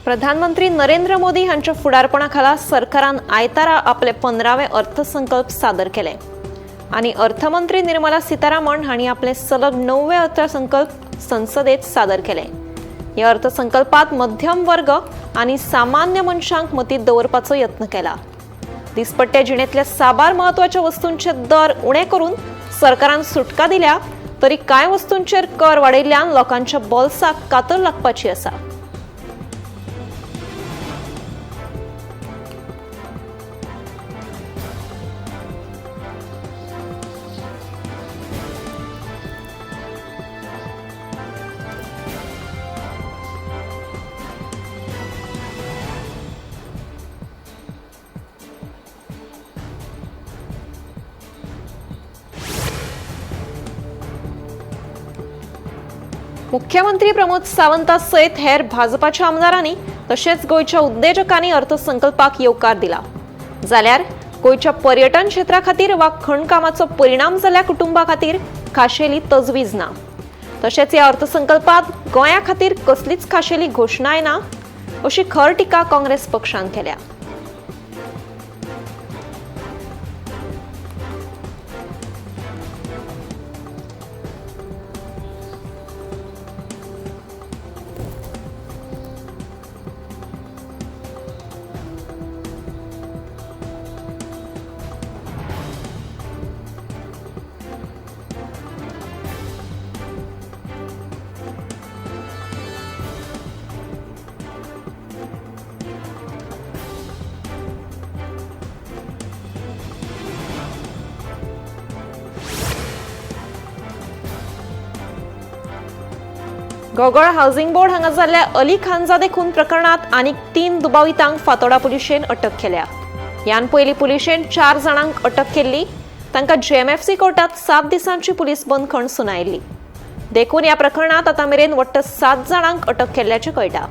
प्रधानमंत्री नरेंद्र मोदी यांच्या फुडारपणाखाला सरकारान आयतारा आपले 15वे अर्थसंकल्प सादर केले आणि अर्थमंत्री निर्मला सीतारामन हांणी आपले सलग 9वे अर्थसंकल्प संसदेत सादर केले। या अर्थसंकल्पात मध्यम वर्ग आणि सामान्य मनशांक मतीत दवरपाचो यत्न केला। दिसपट्ट्या जिणेंतल्या साबार महत्वाच्या वस्तूंचे दर उणे करून सरकारान सुटका दिल्या, तरी कांय वस्तूंचेर कर वाडयल्ल्यान लोकांच्या बोल्साक कातर लागपाची आसा। मुख्यमंत्री प्रमोद सावंता सयत हेर भाजपाच्या आमदारांनी तशेंच गोयच्या उद्देजकांनी अर्थसंकल्पाक येवकार दिला। जाल्यार गोयच्या पर्यटन क्षेत्रा खातीर वा खणकामाचो परिणाम जाल्ल्या कुटुंबां खातीर खाशेली तजवीज ना। तशेंच ह्या अर्थसंकल्पात गोंया खातीर कसलीच खाशेली घोशणाय ना, अशी खर टिका काँग्रेस पक्षान केल्या। गोगोळ हाऊसिंग बोर्ड हांगा जाल्ल्या अली खानजादे खून प्रकरणात आनीक 3 दुबावितांक फातोडा पुलिशेन अटक केल्या। ह्यान पयली पुलिशेन 4 जाणांक अटक केल्ली, तांकां जेएमएफसी कोर्टात 7 दिसांची पुलीस बंदखण सुनायिल्ली। देखून ह्या प्रकरणात आतां मेरेन वट्ट 7 जाणांक अटक केल्ल्याचें कळटा।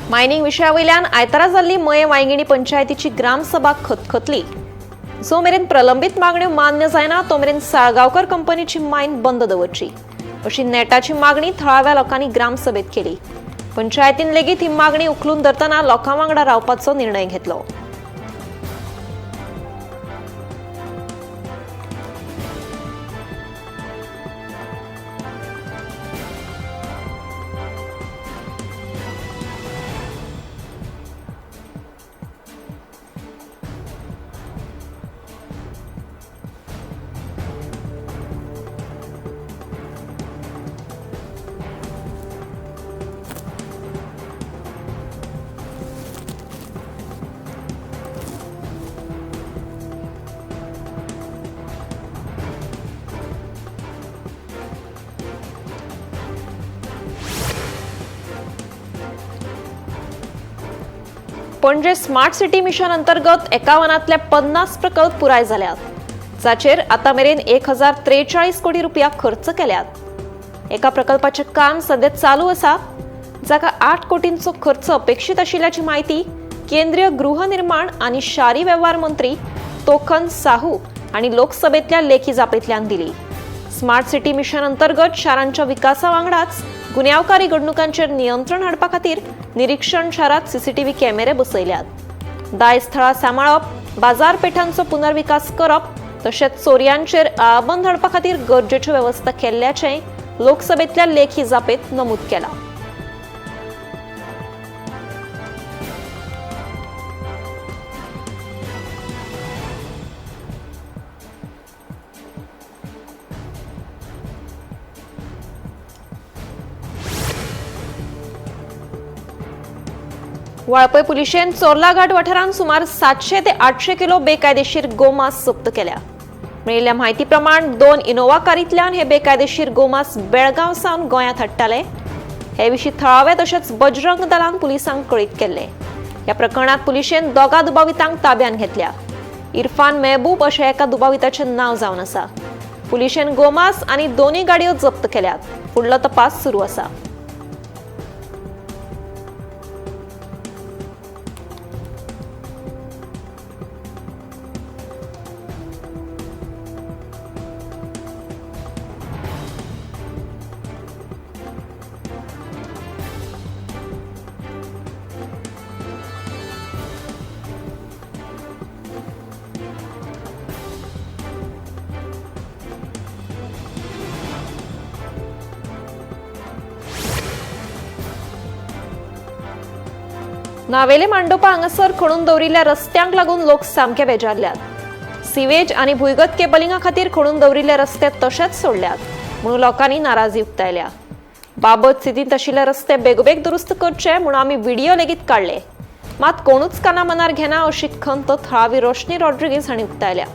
मायनिंग विशयावयल्यान आयतारा जाल्ली मये वांयगिणी पंचायतीची ग्रामसभा खतखतली। जो मेरेन प्रलंबीत मागण्यो मान्य जायना तो मेरेन साळगांवकर कंपनीची मायन बंद दवरची, अशी नेटाची मागणी थळाव्या लोकांनी ग्रामसभेत केली। पंचायतीन लेगीत ही मागणी उखलून धरतना लोकां वांगडा रावपाचो निर्णय घेतलो। पणजे स्मार्ट सिटी मिशन अंतर्गत 51तले 50 प्रकल्प पुराय जाल्यात, जाचेर आतां मेरेन 1043 कोटी रुपया खर्च केल्यात। एका प्रकल्पाचे काम सध्या चालू आसा, जाका 8 कोटींचो खर्च अपेक्षित आशिल्ल्याची माहिती केंद्रीय गृहनिर्माण आणि शारी वेव्हार मंत्री तोखन साहू हांणी लोकसभेतल्या लेखी जापेंतल्यान दिली। स्मार्ट सिटी मिशन अंतर्गत शारांच्या विकासा वांगडाच गुन्यांवकारी घडणुकांचेर नियंत्रण हाडपा खातीर निरीक्षण शारांत सीसीटीव्ही कॅमेरे बसयल्यात। दाय स्थळां सांबाळप, बाजारपेठांचो पुनर्विकास करप तशेंच चोरयांचेर आळाबंद हाडपा खातीर गरजेच्यो वेवस्था केल्ल्याचें लोकसभेतल्या लेखी जापेंत नमूद केलां। वाळपय पुलिशेन चोरला घाट वाठारांत सुमार 700 ते 800 किलो बेकायदेशीर गोमांस जप्त केल्या. मेळिल्ल्या म्हायती प्रमाण 2 इनोवा कारींतल्यान हे बेकायदेशीर गोमांस बेळगांव सावन गोंयांत हाडटाले. हे विशीं थळावे तशेंच बजरंग दलान पुलिसांक कळीत केल्ले. ह्या प्रकरणात पुलिशेन दोगा दुबावितांक ताब्यात घेतल्या. इरफान मेहबूब अशें एका दुबाविताचें नांव जावन आसा. पुलिशेन गोमांस आनी दोनूय गाडयो जप्त केल्यात. फुडलो तपास सुरू आसा. नावेले मांडोपा हांगासर खणून दवरिल्ल्या रस्त्यांक लागून लोक सामके बेजारल्यात. सिवेज आनी भुंयगत केबलिंगा खातीर खणून दवरिल्ले रस्ते तशेच सोडल्यात म्हणून लोकांनी नाराजी उक्तायल्या. बाबत स्थितींत आशिल्ले रस्ते बेगोबेग दुरुस्त करचे म्हणून आमी व्हिडिओ लेगीत काडले. मात कोणूच काना मनार घेना अशी खंत थळावी रोशनी रॉड्रिगीज हांणी उक्तायल्या.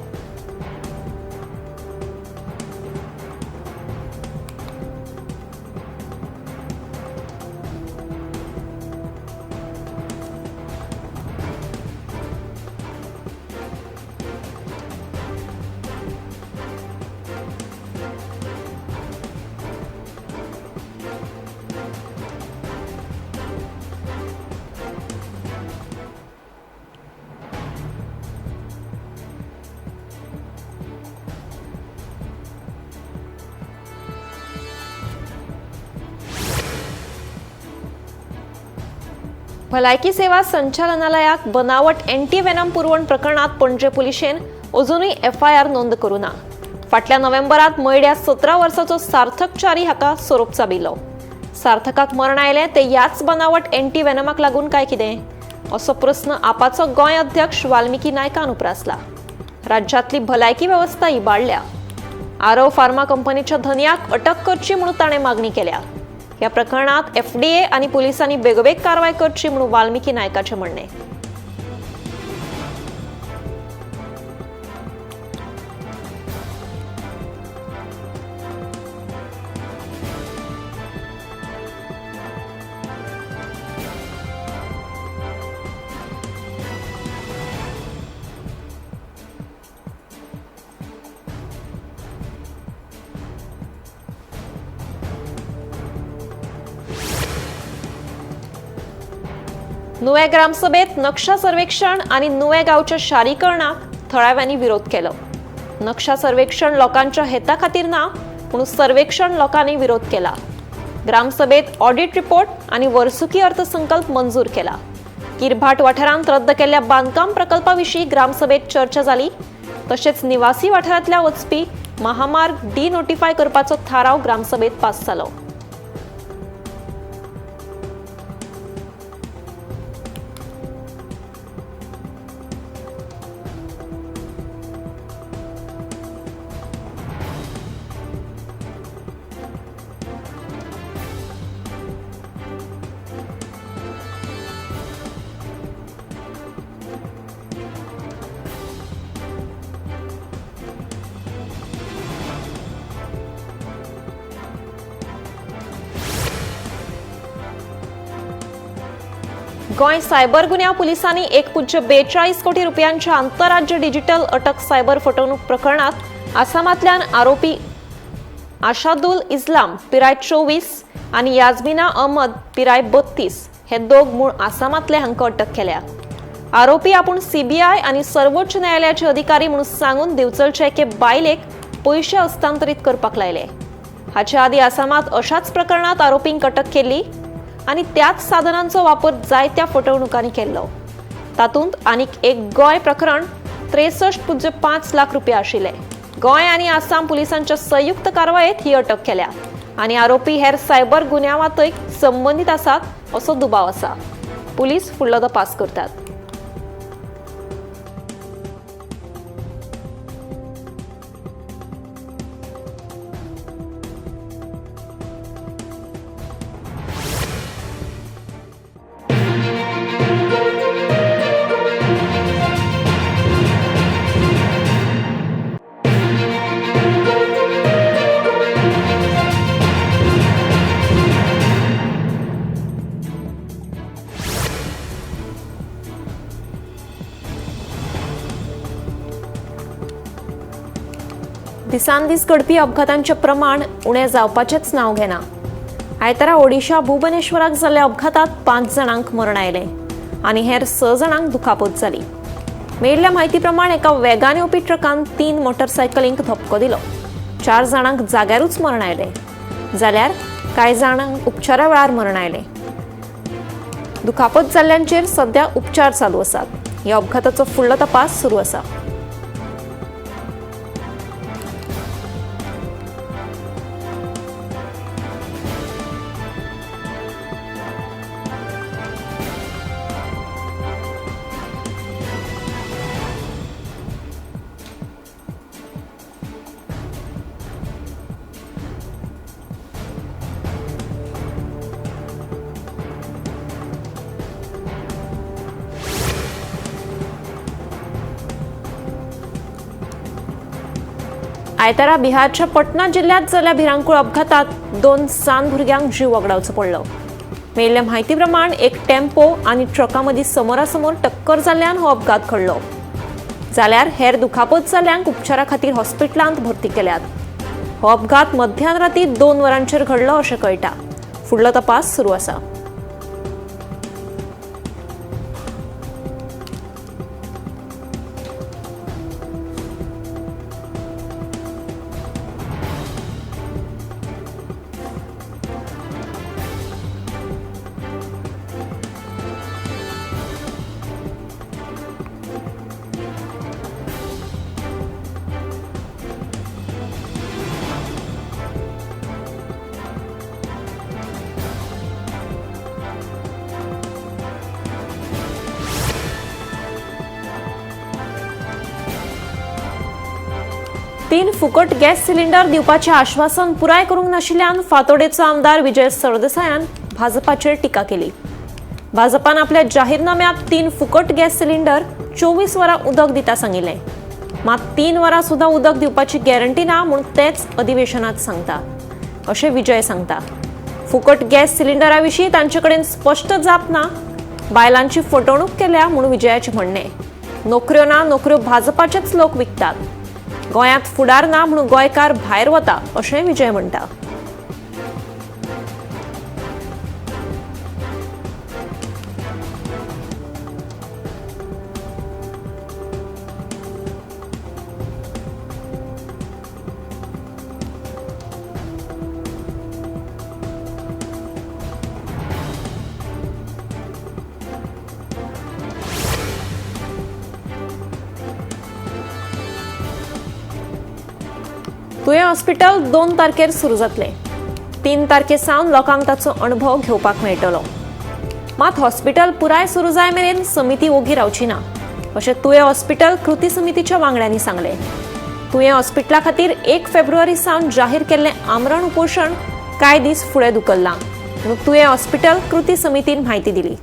भलायकी सेवा संचालनालयाक बनावट एंटीवेनम पुरवण प्रकरणात पणजे पुलिशेन अजूनय एफआयआर नोंद करूं ना. फाटल्या नोव्हेंबरात मयड्या 17 वर्साचो सार्थक च्यारी हाका सोरोप चाबिल्लो. सार्थकाक मरण आयलें ते ह्याच बनावट एंटीवेनमाक लागून काय कितें असो प्रस्न आपाचो गोंय अध्यक्ष वाल्मिकी नायकान उप्रासला. राज्यांतली भलायकी वेवस्था इबाडल्या. आरव फार्मा कंपनीच्या धन्याक अटक करची म्हणून ताणें मागणी केल्या. ह्या प्रकरणात एफडीए आनी पुलिसांनी बेगोबेग कारवाय करची म्हणून वाल्मिकी नायकाचें म्हणणें. नुवें ग्रामसभेत नक्षा सर्वेक्षण आनी नुवें गांवच्या शारीकरणाक थळाव्यांनी विरोध केलो. नक्षा सर्वेक्षण लोकांच्या हेता खातीर ना म्हणून सर्वेक्षण लोकांनी विरोध केला. ग्रामसभेत ऑडिट रिपोर्ट आनी वर्सुकी अर्थसंकल्प मंजूर केला. किरभाट वाठारांत रद्द केल्ल्या बांदकाम प्रकल्पाविशीं ग्रामसभेत चर्चा जाली. तशेंच निवासी वाठारांतल्या वचपी महामार्ग डिनोटिफाय करपाचो थाराव ग्रामसभेत पास जालो. गोंय सायबर गुन्यांव पुलिसांनी 1.42 कोटी रुपयांच्या आंतरराज्य डिजिटल अटक सायबर फटवणूक प्रकरणात आसामांतल्यान आरोपी आशादुल इस्लाम पिराय 24 आनी याजमिना अहमद पिराय 32 हे दोग मूळ आसामांतले हांकां अटक केल्या. आरोपी आपूण सीबीआय आनी सर्वोच्च न्यायालयाचे अधिकारी म्हणून सांगून दिवचलचे एके बायलेक पयशे हस्तांतरीत करपाक लायले. हाचे आदी आसामांत अशाच प्रकरणात आरोपींक अटक केल्ली आनी त्याच साधनांचो वापर जायत्या फटवणुकांनी केल्लो. तातूंत आनीक एक गोंय प्रकरण 63.5 लाख रुपया आशिल्ले. गोंय आनी आसाम पुलिसांच्या संयुक्त कारवायेत ही अटक केल्या आनी आरोपी हेर सायबर गुन्यांवांतय संबंदीत आसात असो दुबाव आसा. पुलीस फुडलो तपास करतात. दिसान दीस घडपी अपघातांचें प्रमाण उणें जावपाचेंच नांव घेना. आयतारा ओडिशा भुवनेश्वराक जाल्ल्या अपघातांत 5 जाणांक मरण आयलें आनी हेर 6 जाणांक दुखापत जाली. मेळिल्ल्या म्हायती प्रमाण एका वेगान येवपी ट्रकान 3 मोटरसायकलींक धपको दिलो. 4 जाणांक जाग्यारूच मरण आयलें, जाल्यार कांय जाणांक उपचारा वेळार मरण आयलें. दुखापत जाल्ल्यांचेर सध्या उपचार चालू आसात. ह्या अपघाताचो फुडलो तपास सुरू आसा. आयतारा बिहारच्या पटना जिल्ह्यात जाल्ल्या भिरांकूळ अपघातात 2 सान भुरग्यांक जीव वगडावचो पडलो. मेळिल्ल्या म्हायती प्रमाण एक टेम्पो आनी ट्रका मदीं समोरासमोर टक्कर जाल्ल्यान हो अपघात घडलो. जाल्यार हेर दुखापत जाल्ल्यांक उपचारा खातीर हॉस्पिटलांत भरती केल्यात. हो अपघात मध्यान राती 2 वरांचेर घडलो अशें कळटा. फुडलो तपास सुरू आसा. तीन फुकट गॅस सिलिंडर दिवपाचें आश्वासन पुराय करूंक नाशिल्ल्यान फातोडेचो आमदार विजय सरदेसायान भाजपाचेर टिका केली. भाजपान आपल्या जाहीरनाम्यांत 3 फुकट गॅस सिलिंडर 24 वरां उदक दिता सांगिल्लें. मात 3 वरां सुद्दां उदक दिवपाची गॅरंटी ना म्हूण तेच अधिवेशनात सांगता, अशें विजय सांगता. फुकट गॅस सिलिंडरा विशीं तांचे कडेन स्पश्ट जाप ना. बायलांची फटवणूक केल्या म्हूण विजयाचें म्हणणें. नोकऱ्यो ना, नोकऱ्यो भाजपाचेच लोक विकतात. गोंयांत फुडार ना म्हणून गोंयकार भायर वता अशें विजय म्हणटा. तुयें हॉस्पिटल 2 तारखेर सुरू जातलें. 3 तारखेसावन लोकांक ताचो अणभव घेवपाक मेळटलो. मात हॉस्पिटल पुराय सुरू जाय मेरेन समिती ओगी रावची ना अशें तुयें हॉस्पिटल कृती समितीच्या वांगड्यांनी सांगलें. तुयें हॉस्पिटला खातीर 1 फेब्रुवारी सावन जाहीर केल्लें आमरण उपोशण कांय दीस फुडें धुकल्लां म्हूण तुयें हॉस्पिटल कृती समितीन म्हायती दिली.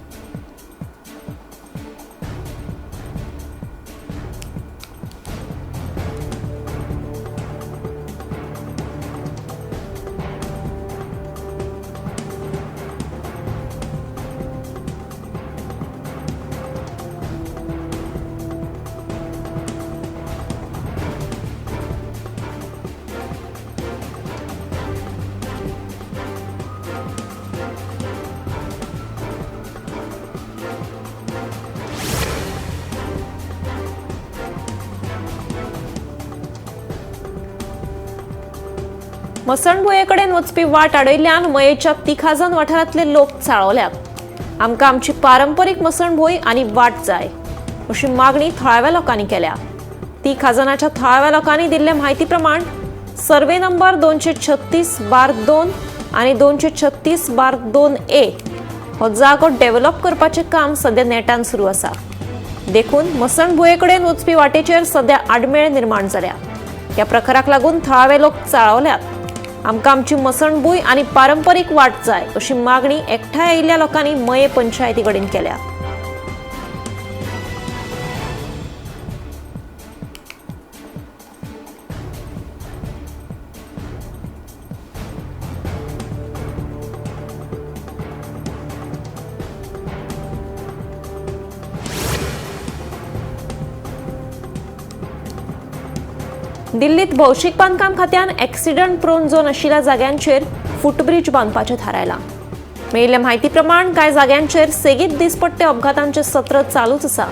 मसणभुये कडेन वचपी वाट आडयल्ल्यान मयेच्या तिखाजन वाठारांतले लोक चाळवल्यात. आमकां आमची पारंपरीक मसणभुंय आनी वाट जाय अशी मागणी थळाव्या लोकांनी केल्या. तिखाजनाच्या थळाव्या लोकांनी दिल्ले म्हायती प्रमाण सर्वे नंबर 236/2 आनी 236/2A हो जागो डेव्हलप करपाचें काम सध्या नेटान सुरू आसा. देखून मसणभुये कडेन वचपी वाटेचेर सध्या आडमेळ निर्माण जाल्या. ह्या प्रकाराक लागून थळावे लोक चाळवल्यात. आमकां आमची मसणभूंय आनी पारंपरीक वाट जाय अशी मागणी एकठांय आयिल्ल्या लोकांनी मये पंचायती कडेन केल्या. दिल्लीत भौशीक बांदकाम खात्यान ॲक्सिडंट प्रोन झोन आशिल्ल्या जाग्यांचेर फुटब्रिज बांदपाचें थारायलां. मेळिल्ल्या म्हायती प्रमाण कांय जाग्यांचेर सेगीत दिसपट्टे अपघातांचें सत्र चालूच आसा.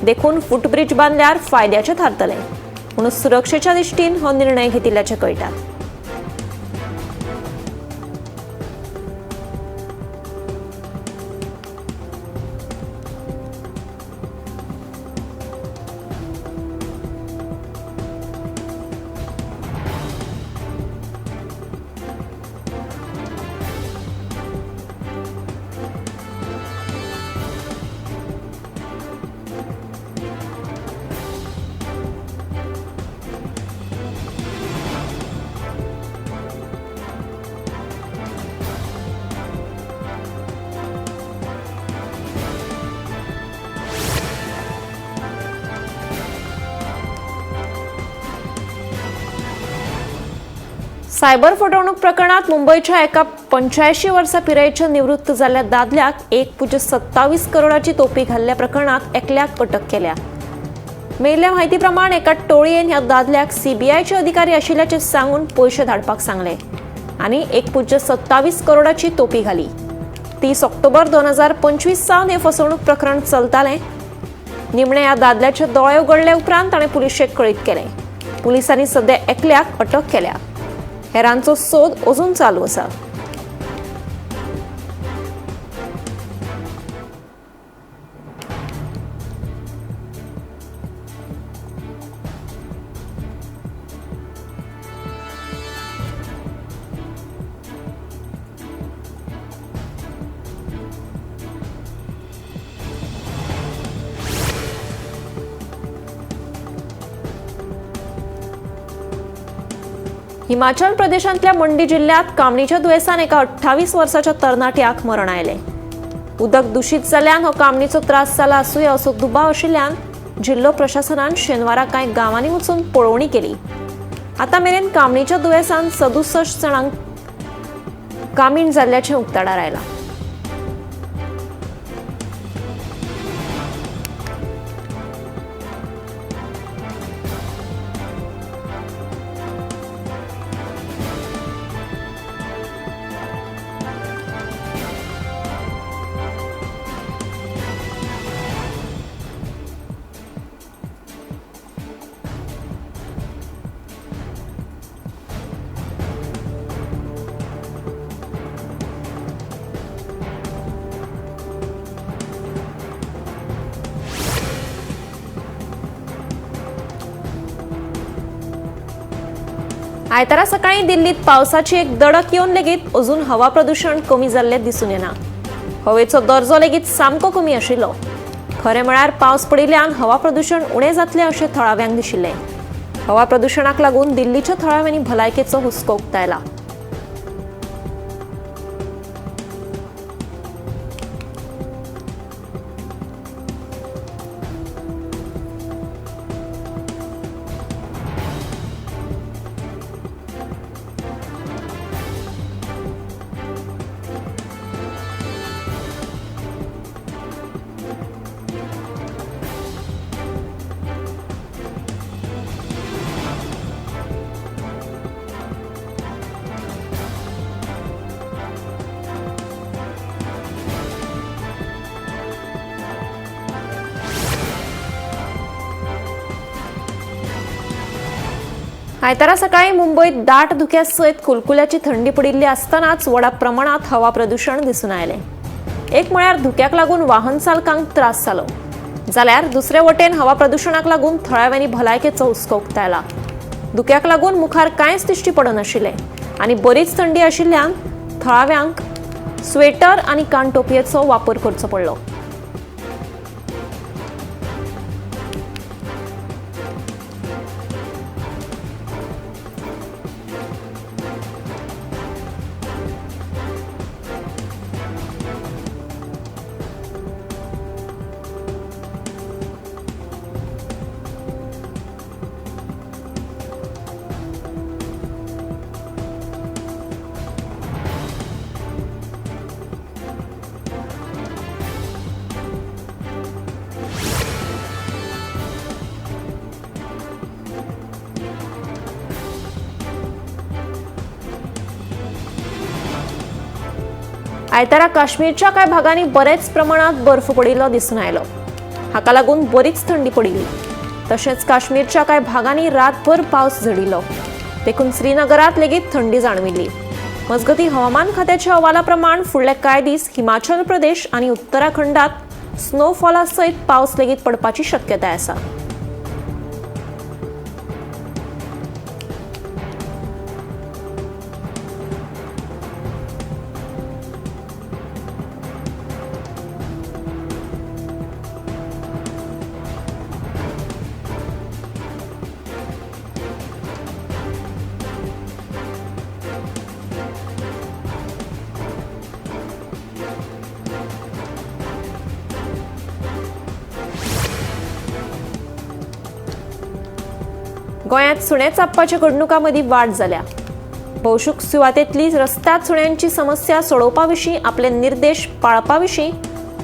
देखून फुटब्रिज बांदल्यार फायद्याचें थारतलें म्हणून सुरक्षेच्या दिश्टीन हो निर्णय घेतिल्ल्याचें कळटा. सायबर फटवणूक प्रकरणात मुंबईच्या एका 85 वर्सां पिरायेच्या निवृत्त जाल्ल्या दादल्याक 1.27 करोडाची तोपी घाल्ल्या प्रकरणात एकल्याक अटक केल्या. मेळिल्ल्या म्हायती प्रमाण एका टोळयेन ह्या दादल्याक सीबीआयचे अधिकारी आशिल्ल्याचे सांगून पयशे धाडपाक सांगले आनी 1.27 करोडाची तोपी घाली. 30 ऑक्टोबर 2025 सावन हे फसवणूक प्रकरण चलतालें. निमणे ह्या दादल्याचे दोळे उगडले उपरांत ताणें पुलिशेक कळीत केलें. पुलिसांनी सध्या एकल्याक अटक केल्या. हेरांचो सोद अजून चालू आसा. हिमाचल प्रदेशांतल्या मंडी जिल्ह्यात कामणीच्या दुयेसान एका 28 वर्साच्या तरणाट्याक मरण आयलें. उदक दूषित जाल्ल्यान हो कामणीचो त्रास जाला आसूया असो दुबाव आशिल्ल्यान जिल्लो प्रशासनान शेनवारा कांय गांवांनी वचून पळोवणी केली. आतां मेरेन कामणीच्या दुयेसान 67 जाणांक कामीण जाल्ल्याचें उक्ताडार आयलां. आयतारा सकाळी दिल्लीत पावसाची एक दडक येवन लेगीत अजून हवा प्रदूषण कमी जाल्ले दिसून येना. हवेचो दर्जो लेगीत सामको कमी आशिल्लो. खरें म्हळ्यार पावस पडिल्ल्यान हवा प्रदूषण उणें जातलें अशें थळाव्यांक दिशिल्लें. हवा प्रदूषणाक लागून दिल्लीच्या थळाव्यांनी भलायकेचो हुस्को उक्तायला. आयतारा सकाळी मुंबईत दाट धुक्या सयत कुलकुल्याची थंडी पडिल्ली आसतनाच व्हडा प्रमाणात हवा प्रदूषण दिसून आयलें. एक म्हळ्यार धुक्याक लागून वाहन चालकांक त्रास जालो जाल्यार दुसरे वटेन हवा प्रदूषणाक लागून थळाव्यांनी भलायकेचो हुस्को उक्तायला. धुक्याक लागून मुखार कांयच दिश्टी पडनाशिल्लें आनी बरीच थंडी आशिल्ल्यान थळाव्यांक स्वेटर आनी कानटोपयेचो वापर करचो पडलो. आयतारा काश्मीरच्या कांय भागांनी बरेच प्रमाणात बर्फ पडिल्लो दिसून आयलो। हाका लागून बरीच थंडी पडिल्ली। तशेंच काश्मीरच्या कांय भागांनी रातभर पावस झडिल्लो। देखून श्रीनगरात लेगीत थंडी जाणविल्ली। मजगती हवामान खात्याच्या अहवाला प्रमाण फुडले कांय दीस हिमाचल प्रदेश आनी उत्तराखंडात स्नोफॉला सयत पावस लेगीत पडपाची शक्यताय आसा। गोंयांत सुणे चाबपाच्या घडणुकांमदीं वाड जाल्या। भौशीक सुवातेंतली रस्त्यात सुण्यांची समस्या सोडोवपा विशीं आपले निर्देश पाळपा विशीं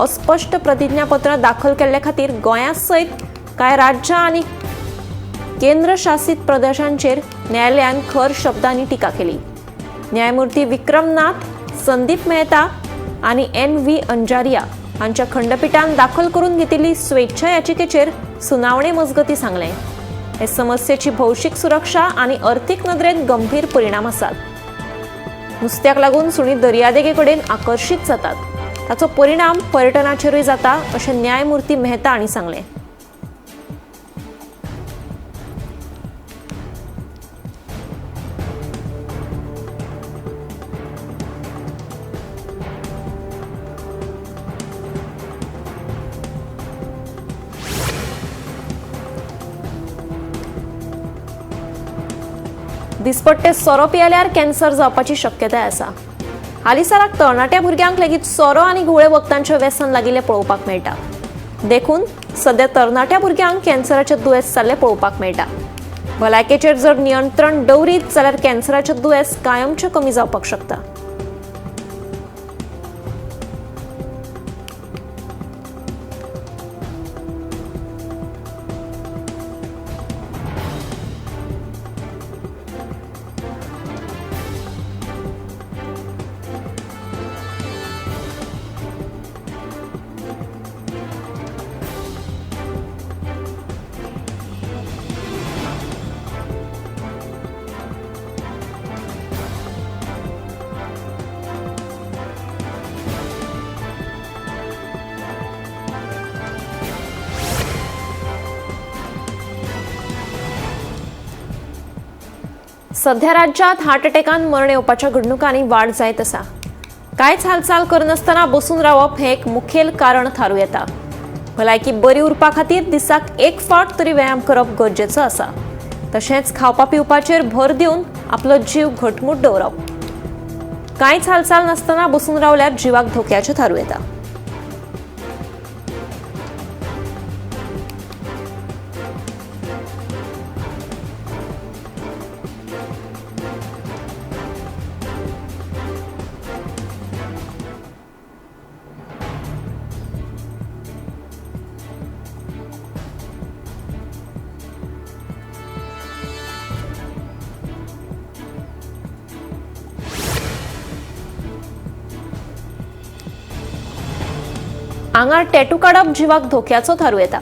अस्पश्ट प्रतिज्ञापत्र दाखल केल्ले खातीर गोंया सयत कांय राज्यां आनी केंद्र शासीत प्रदेशांचेर न्यायालयान खर शब्दांनी टिका केली। न्यायमूर्ती विक्रम नाथ, संदीप मेहता आनी NV अंजारिया हांच्या खंडपीठान दाखल करून घेतिल्ली स्वेच्छा याचिकेचेर सुनावणे मजगतीं सांगलें, हे समस्येची भौशीक सुरक्षा आनी अर्थीक नदरेन गंभीर परिणाम आसात। नुस्त्याक लागून सुणी दर्यादेगे कडेन आकर्शीत जातात, ताचो परिणाम पर्यटनाचेरूय जाता अशें न्यायमूर्ती मेहता हांणी सांगलें। दिसपट्टे सोरो पियेल्यार कॅन्सर जावपाची शक्यताय आसा। हालीसराक तरणाट्या भुरग्यांक लेगीत सोरो आनी घुवळे वखदांचें व्यसन लागिल्लें पळोवपाक मेळटा। देखून सध्या तरणाट्या भुरग्यांक कॅन्सराचें दुयेंस जाल्लें पळोवपाक मेळटा। भलायकेचेर जर नियंत्रण दवरीत जाल्यार कॅन्सराचें दुयेंस कायमचें कमी जावपाक शकता। सध्या राज्यात हार्ट अटॅकान मरण येवपाच्या घडणुकांनी वाड जायत आसा। कांयच हालचाल करनासतना बसून रावप हें एक मुखेल कारण थारूं येता। भलायकी बरी उरपा खातीर दिसाक एक फावट तरी व्यायाम करप गरजेचो आसा। तशेंच खावपा पिवपाचेर भर दिवन आपलो जीव घटमूट दवरप। कांयच हालचाल नासतना बसून रावल्यार जिवाक धोक्याचें थारूं येता। आंगार टॅटू काडप जिवाक धोक्याचो थारूं येता।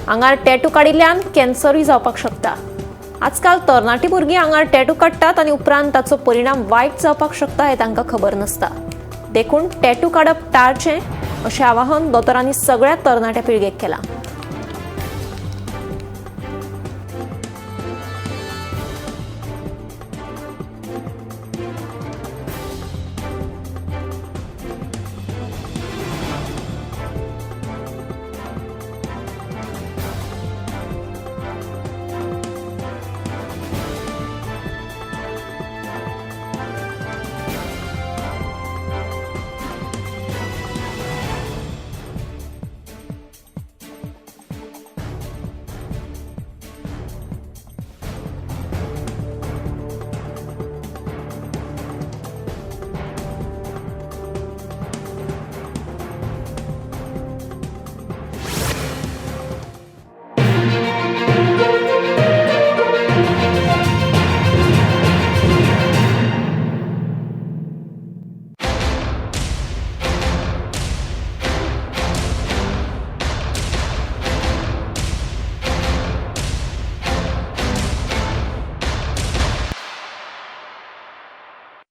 आंगार टॅटू काडिल्ल्यान कॅन्सरूय जावपाक शकता। आजकाल तरणाटी भुरगीं आंगार टॅटू काडटात आनी उपरांत ताचो परिणाम वायट जावपाक शकता हें तांकां खबर नासता। देखून टॅटू काडप टाळचें अशें आवाहन दोतोरांनी सगळ्या तरणाट्या पिळगेक केलां।